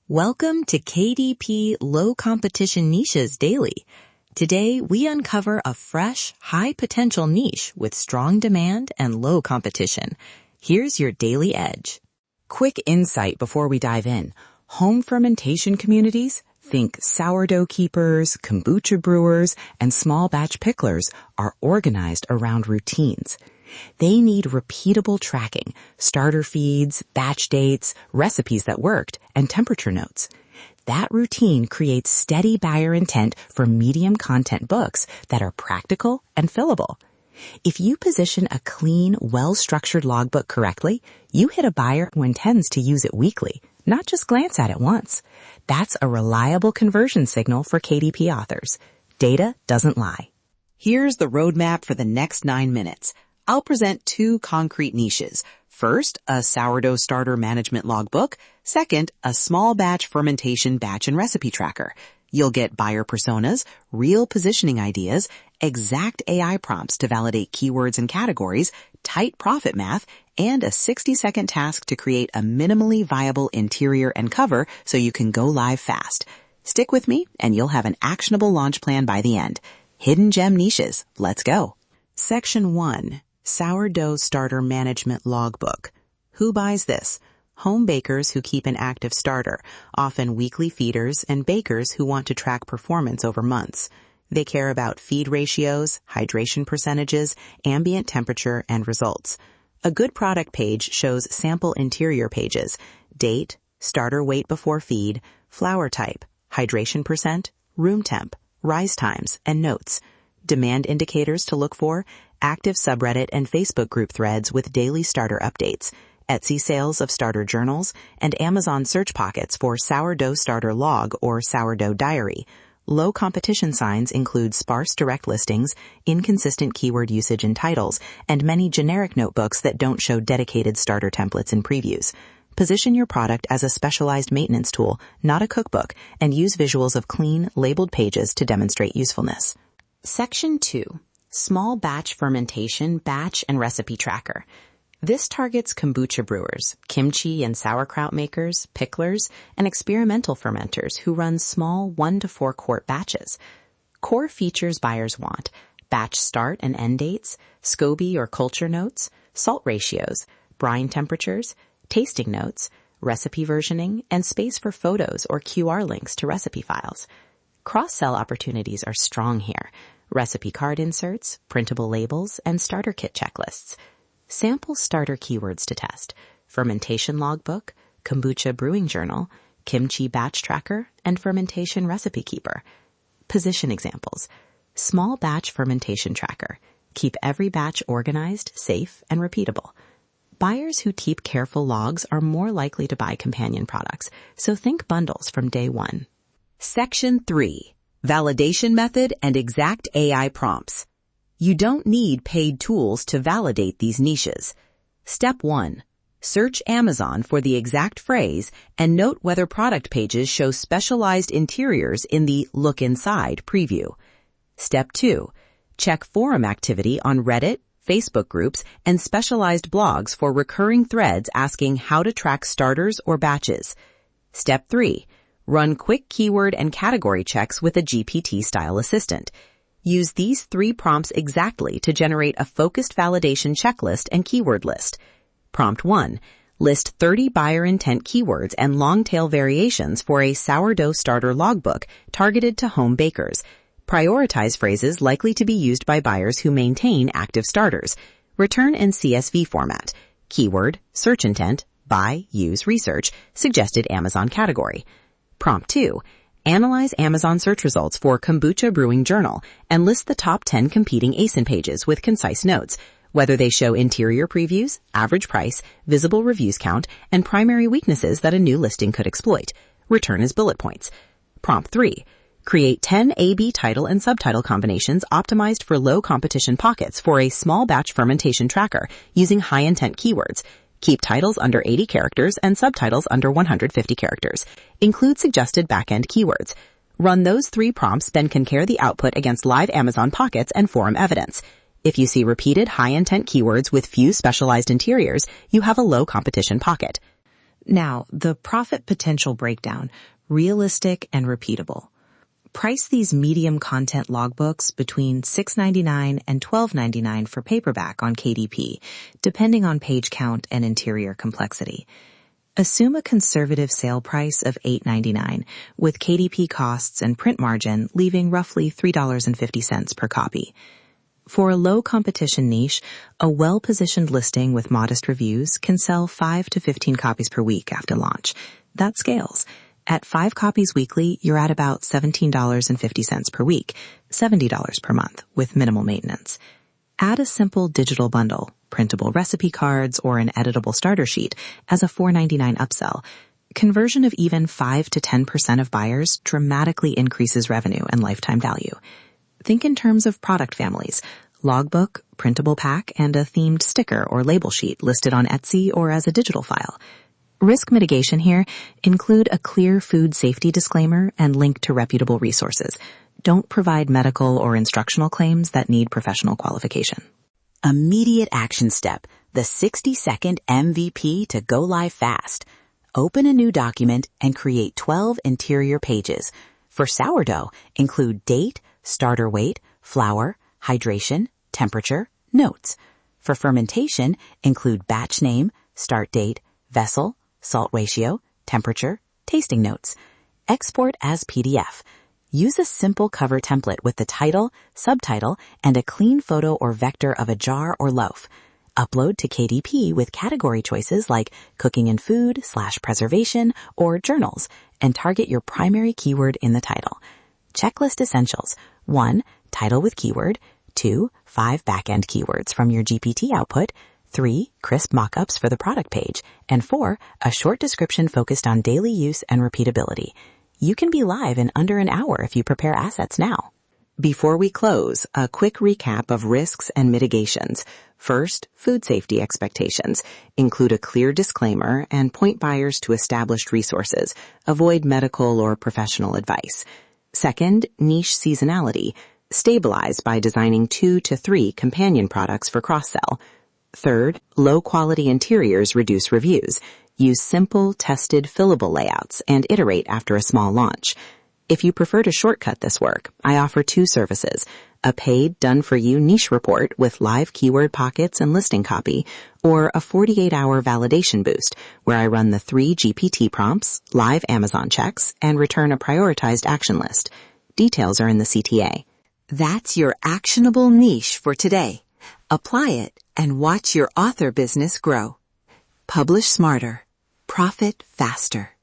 Welcome to KDP Low Competition Niches Daily. Today, we uncover a fresh, high-potential niche with strong demand and low competition. Here's your daily edge. Quick insight before we dive in. Home fermentation communities, think sourdough keepers, kombucha brewers, and small batch picklers, are organized around routines. They need repeatable tracking, starter feeds, batch dates, recipes that worked, and temperature notes. That routine creates steady buyer intent for medium content books that are practical and fillable. If you position a clean, well-structured logbook correctly, you hit a buyer who intends to use it weekly, not just glance at it once. That's a reliable conversion signal for KDP authors. Data doesn't lie. Here's the roadmap for the next 9 minutes. I'll present 2 concrete niches. First, a sourdough starter management logbook. Second, a small batch fermentation batch and recipe tracker. You'll get buyer personas, real positioning ideas, exact AI prompts to validate keywords and categories, tight profit math, and a 60-second task to create a minimally viable interior and cover so you can go live fast. Stick with me and you'll have an actionable launch plan by the end. Hidden gem niches. Let's go. Section 1. Sourdough Starter Management Logbook. Who buys this? Home bakers who keep an active starter, often weekly feeders, and bakers who want to track performance over months. They care about feed ratios, hydration percentages, ambient temperature, and results. A good product page shows sample interior pages, date, starter weight before feed, flour type, hydration percent, room temp, rise times, and notes. Demand indicators to look for: active subreddit and Facebook group threads with daily starter updates, Etsy sales of starter journals, and Amazon search pockets for sourdough starter log or sourdough diary. Low competition signs include sparse direct listings, inconsistent keyword usage in titles, and many generic notebooks that don't show dedicated starter templates in previews. Position your product as a specialized maintenance tool, not a cookbook, and use visuals of clean, labeled pages to demonstrate usefulness. Section 2. Small batch fermentation, batch, and recipe tracker. This targets kombucha brewers, kimchi and sauerkraut makers, picklers, and experimental fermenters who run small 1 to 4 quart batches. Core features buyers want: batch start and end dates, SCOBY or culture notes, salt ratios, brine temperatures, tasting notes, recipe versioning, and space for photos or QR links to recipe files. Cross-sell opportunities are strong here: recipe card inserts, printable labels, and starter kit checklists. Sample starter keywords to test: fermentation logbook, kombucha brewing journal, kimchi batch tracker, and fermentation recipe keeper. Position examples: small batch fermentation tracker. Keep every batch organized, safe, and repeatable. Buyers who keep careful logs are more likely to buy companion products, so think bundles from day 1. Section 3. Validation method and exact AI prompts. You don't need paid tools to validate these niches. Step 1. Search Amazon for the exact phrase and note whether product pages show specialized interiors in the Look Inside preview. Step 2. Check forum activity on Reddit, Facebook groups, and specialized blogs for recurring threads asking how to track starters or batches. Step 3. Run quick keyword and category checks with a GPT-style assistant. Use these 3 prompts exactly to generate a focused validation checklist and keyword list. Prompt 1. List 30 buyer intent keywords and long-tail variations for a sourdough starter logbook targeted to home bakers. Prioritize phrases likely to be used by buyers who maintain active starters. Return in CSV format. Keyword, search intent, buy, use, research, suggested Amazon category. Prompt 2. Analyze Amazon search results for kombucha brewing journal and list the top 10 competing ASIN pages with concise notes, whether they show interior previews, average price, visible reviews count, and primary weaknesses that a new listing could exploit. Return as bullet points. Prompt 3. Create 10 A/B title and subtitle combinations optimized for low competition pockets for a small batch fermentation tracker using high intent keywords. Keep titles under 80 characters and subtitles under 150 characters. Include suggested backend keywords. Run those 3 prompts, then compare the output against live Amazon pockets and forum evidence. If you see repeated high-intent keywords with few specialized interiors, you have a low competition pocket. Now, the profit potential breakdown, realistic and repeatable. Price these medium content logbooks between $6.99 and $12.99 for paperback on KDP, depending on page count and interior complexity. Assume a conservative sale price of $8.99, with KDP costs and print margin leaving roughly $3.50 per copy. For a low competition niche, a well-positioned listing with modest reviews can sell 5 to 15 copies per week after launch. That scales. At 5 copies weekly, you're at about $17.50 per week, $70 per month, with minimal maintenance. Add a simple digital bundle, printable recipe cards, or an editable starter sheet as a $4.99 upsell. Conversion of even 5 to 10% of buyers dramatically increases revenue and lifetime value. Think in terms of product families, logbook, printable pack, and a themed sticker or label sheet listed on Etsy or as a digital file. Risk mitigation here include a clear food safety disclaimer and link to reputable resources. Don't provide medical or instructional claims that need professional qualification. Immediate action step, the 60-second MVP to go live fast. Open a new document and create 12 interior pages. For sourdough, include date, starter weight, flour, hydration, temperature, notes. For fermentation, include batch name, start date, vessel, salt ratio, temperature, tasting notes. Export as PDF. Use a simple cover template with the title, subtitle, and a clean photo or vector of a jar or loaf. Upload to KDP with category choices like cooking and food, /preservation, or journals, and target your primary keyword in the title. Checklist essentials. 1. Title with keyword. 2. 5 backend keywords from your GPT output. 3. Crisp mockups for the product page. And 4. A short description focused on daily use and repeatability. You can be live in under an hour if you prepare assets now. Before we close, a quick recap of risks and mitigations. First, food safety expectations. Include a clear disclaimer and point buyers to established resources. Avoid medical or professional advice. Second, niche seasonality. Stabilize by designing 2 to 3 companion products for cross-sell. Third, low-quality interiors reduce reviews. Use simple, tested, fillable layouts and iterate after a small launch. If you prefer to shortcut this work, I offer 2 services, a paid done-for-you niche report with live keyword pockets and listing copy, or a 48-hour validation boost where I run the 3 GPT prompts, live Amazon checks, and return a prioritized action list. Details are in the CTA. That's your actionable niche for today. Apply it and watch your author business grow. Publish smarter. Profit faster.